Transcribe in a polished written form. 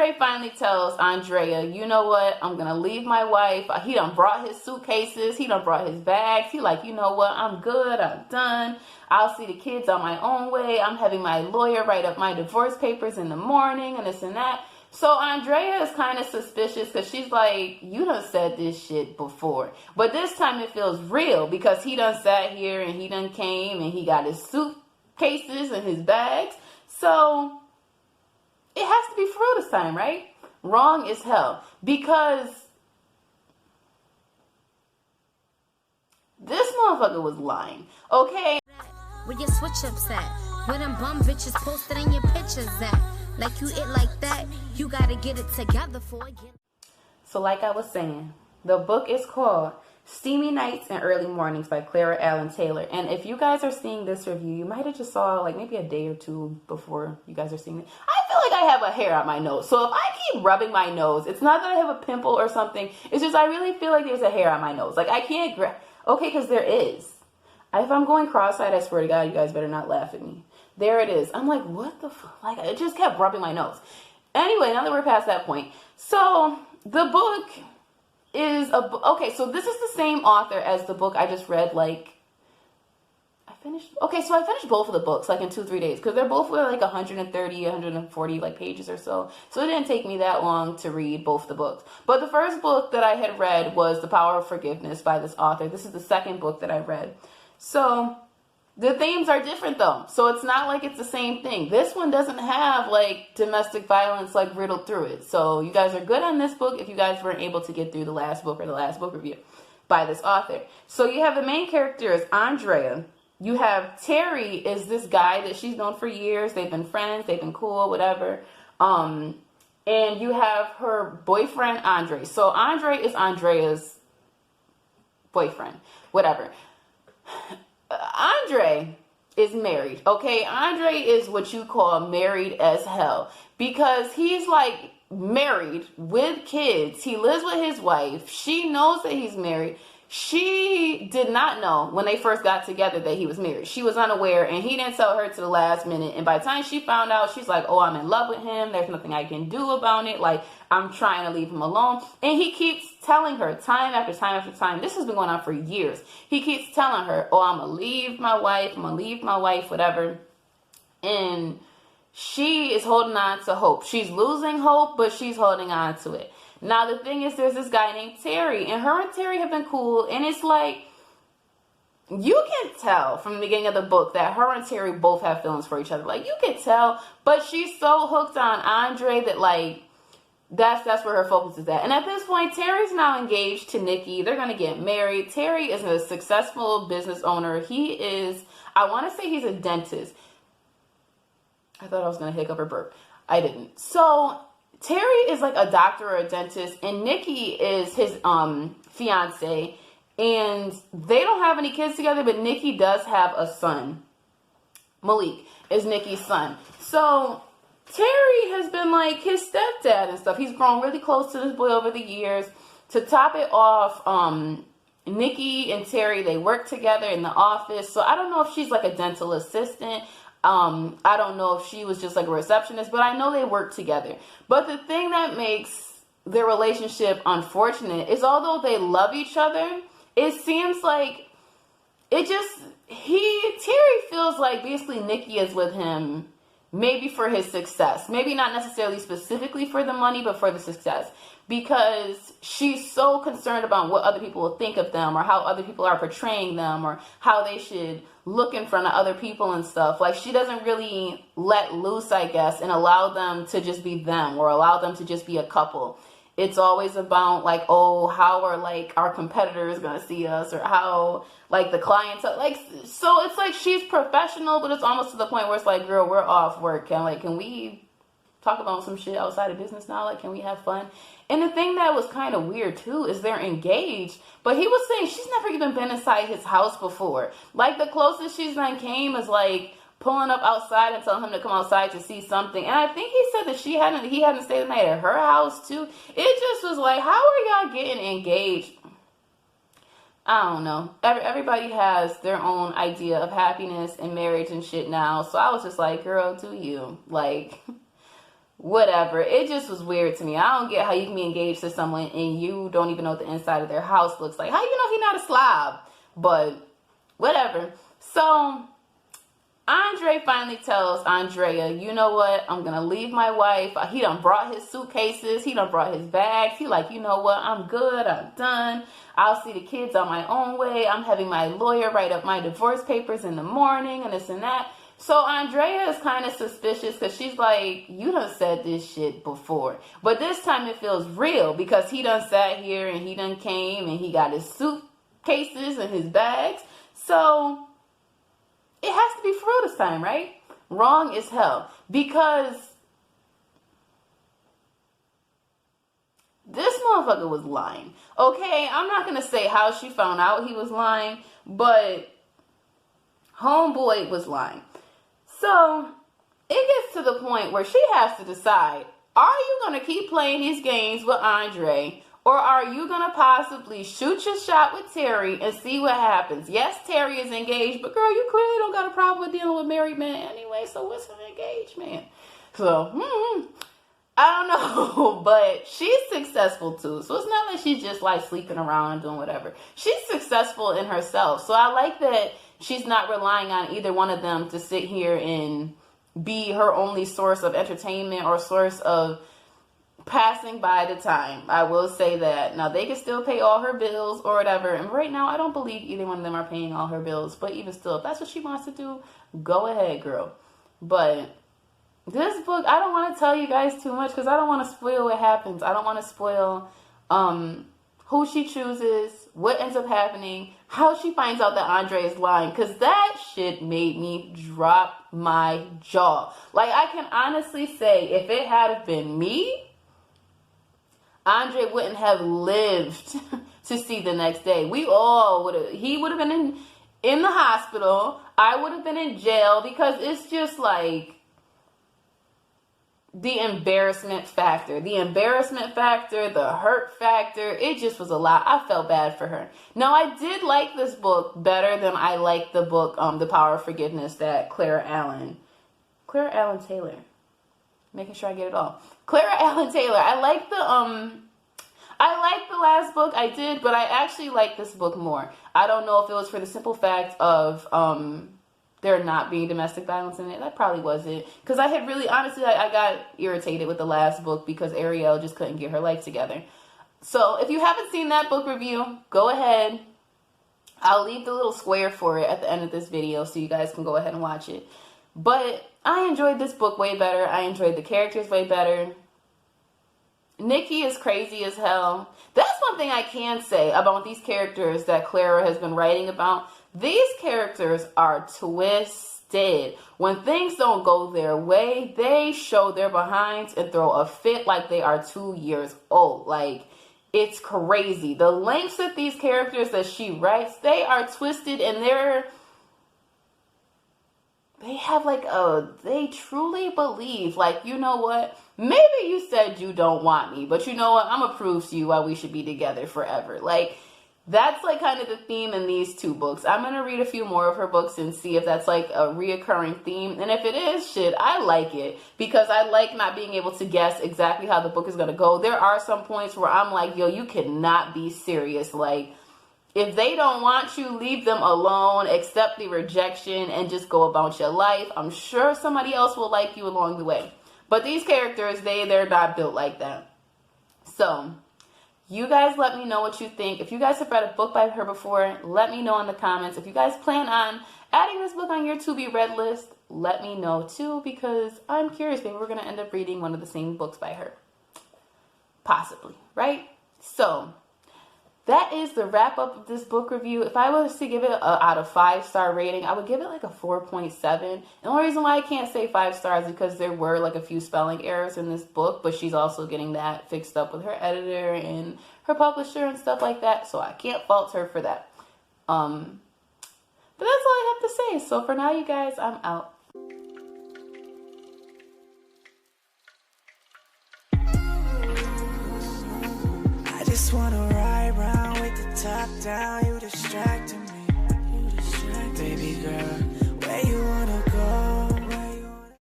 Andre finally tells Andrea, you know what? I'm going to leave my wife. He done brought his suitcases. He done brought his bags. He like, you know what? I'm good. I'm done. I'll see the kids on my own way. I'm having my lawyer write up my divorce papers in the morning and this and that. So Andrea is kind of suspicious because she's like, you done said this shit before. But this time it feels real because he done sat here and he done came and he got his suitcases and his bags. So it has to be for real this time, right? Wrong as hell. Because this motherfucker was lying. Okay? Where your switch ups at? Where them bum bitches posted in your pictures at? Like you it like that, you gotta get it together for it. So like I was saying, the book is called Steamy Nights and Early Mornings by Clara Allen-Taylor. And if you guys are seeing this review, you might have just saw like maybe a day or two before you guys are seeing it. I feel like I have a hair on my nose. So if I keep rubbing my nose, it's not that I have a pimple or something. It's just I really feel like there's a hair on my nose. Like I can't okay, because there is. If I'm going cross-eyed, I swear to God, you guys better not laugh at me. There it is. I'm like, what the fuck? Like, it just kept rubbing my nose. Anyway, now that we're past that point. So, the book is okay, so this is the same author as the book I just read, like, I finished both of the books, like, in 2-3 days, because they're both like 130, 140, like, pages or so. So, it didn't take me that long to read both the books. But the first book that I had read was The Power of Forgiveness by this author. This is the second book that I read. So, the themes are different though. So it's not like it's the same thing. This one doesn't have like domestic violence like riddled through it. So you guys are good on this book if you guys weren't able to get through the last book or the last book review by this author. So you have the main character is Andrea. You have Terry is this guy that she's known for years. They've been friends. They've been cool, whatever. And you have her boyfriend, Andre. So Andre is Andrea's boyfriend, whatever. Andre is married, okay? Andre is what you call married as hell because he's like married with kids. He lives with his wife. She knows that he's married. She did not know when they first got together that he was married. She was unaware and he didn't tell her to the last minute. And by the time she found out, she's like, oh, I'm in love with him. There's nothing I can do about it. Like, I'm trying to leave him alone. And he keeps telling her time after time after time. This has been going on for years. He keeps telling her, oh, I'm going to leave my wife. I'm going to leave my wife, whatever. And she is holding on to hope. She's losing hope, but she's holding on to it. Now, the thing is, there's this guy named Terry, and her and Terry have been cool, and it's like, you can tell from the beginning of the book that her and Terry both have feelings for each other. Like, you can tell, but she's so hooked on Andre that, like, that's where her focus is at. And at this point, Terry's now engaged to Nikki. They're going to get married. Terry is a successful business owner. He is, I want to say he's a dentist. I thought I was going to hiccup or burp. I didn't. So Terry is like a doctor or a dentist, and Nikki is his fiance, and they don't have any kids together, but Nikki does have a son. Malik is Nikki's son. So Terry has been like his stepdad and stuff. He's grown really close to this boy over the years. To top it off, Nikki and Terry, they work together in the office. So I don't know if she's like a dental assistant. I don't know if she was just like a receptionist, but I know they work together. But the thing that makes their relationship unfortunate is although they love each other, it seems like Terry feels like basically Nikki is with him maybe for his success. Maybe not necessarily specifically for the money, but for the success. Because she's so concerned about what other people will think of them or how other people are portraying them or how they should look in front of other people and stuff. Like, she doesn't really let loose, I guess, and allow them to just be them or allow them to just be a couple. It's always about, like, oh, how are, like, our competitors going to see us or how, like, the clients, like, so it's like she's professional, but it's almost to the point where it's like, girl, we're off work. Can we talk about some shit outside of business now? Like, can we have fun? And the thing that was kind of weird, too, is they're engaged. But he was saying she's never even been inside his house before. Like, the closest she's done came is, like, pulling up outside and telling him to come outside to see something. And I think he said that he hadn't stayed the night at her house, too. It just was like, how are y'all getting engaged? I don't know. Everybody has their own idea of happiness and marriage and shit now. So I was just like, girl, do you? Like, whatever. It just was weird to me. I don't get how you can be engaged to someone and you don't even know what the inside of their house looks like. How you know he's not a slob? But whatever. So Andre finally tells Andrea, you know what? I'm going to leave my wife. He done brought his suitcases. He done brought his bags. He like, you know what? I'm good. I'm done. I'll see the kids on my own way. I'm having my lawyer write up my divorce papers in the morning and this and that. So Andrea is kind of suspicious because she's like, you done said this shit before. But this time it feels real because he done sat here and he done came and he got his suitcases and his bags. So it has to be for real this time, right? Wrong as hell. Because this motherfucker was lying. Okay, I'm not going to say how she found out he was lying, but homeboy was lying. So it gets to the point where she has to decide, are you going to keep playing these games with Andre, or are you going to possibly shoot your shot with Terry and see what happens? Yes, Terry is engaged, but girl, you clearly don't got a problem with dealing with married men anyway, so what's an engagement? So, I don't know, but she's successful too. So it's not like she's just like sleeping around doing whatever. She's successful in herself. So I like that she's not relying on either one of them to sit here and be her only source of entertainment or source of passing by the time. I will say that. Now, they can still pay all her bills or whatever. And right now, I don't believe either one of them are paying all her bills. But even still, if that's what she wants to do, go ahead, girl. But this book, I don't want to tell you guys too much because I don't want to spoil what happens. I don't want to spoil who she chooses, what ends up happening, how she finds out that Andre is lying, because that shit made me drop my jaw. Like, I can honestly say, if it had been me, Andre wouldn't have lived to see the next day. We all would have, he would have been in the hospital, I would have been in jail, because it's just like, the embarrassment factor, the hurt factor, it just was a lot. I felt bad for her. Now, I did like this book better than I liked the book, The Power of Forgiveness, that Clara Allen-Taylor, making sure I get it all. Clara Allen-Taylor. I like the last book, I did, but I actually like this book more. I don't know if it was for the simple fact of, there not being domestic violence in it. That probably was it. Because I had really, honestly, I got irritated with the last book because Ariel just couldn't get her life together. So if you haven't seen that book review, go ahead. I'll leave the little square for it at the end of this video so you guys can go ahead and watch it. But I enjoyed this book way better. I enjoyed the characters way better. Nikki is crazy as hell. That's one thing I can say about these characters that Clara has been writing about. These characters are twisted. When things don't go their way, they show their behinds and throw a fit like they are 2 years old. Like, it's crazy. The lengths of these characters that she writes, they are twisted and they truly believe, like, you know what? Maybe you said you don't want me, but you know what? I'm gonna prove to you why we should be together forever. Like, that's like kind of the theme in these two books. I'm going to read a few more of her books and see if that's like a reoccurring theme. And if it is, shit, I like it because I like not being able to guess exactly how the book is going to go. There are some points where I'm like, yo, you cannot be serious. Like, if they don't want you, leave them alone, accept the rejection, and just go about your life. I'm sure somebody else will like you along the way. But these characters, they're not built like that. So you guys let me know what you think. If you guys have read a book by her before, let me know in the comments. If you guys plan on adding this book on your to-be read list, let me know too, because I'm curious. Maybe we're going to end up reading one of the same books by her. Possibly, right? So that is the wrap up of this book review. If I was to give it out of 5-star rating, I would give it like a 4.7. And the only reason why I can't say 5 stars is because there were like a few spelling errors in this book, but she's also getting that fixed up with her editor and her publisher and stuff like that. So I can't fault her for that. But that's all I have to say. So for now, you guys, I'm out. I just wanna ride round with the top down.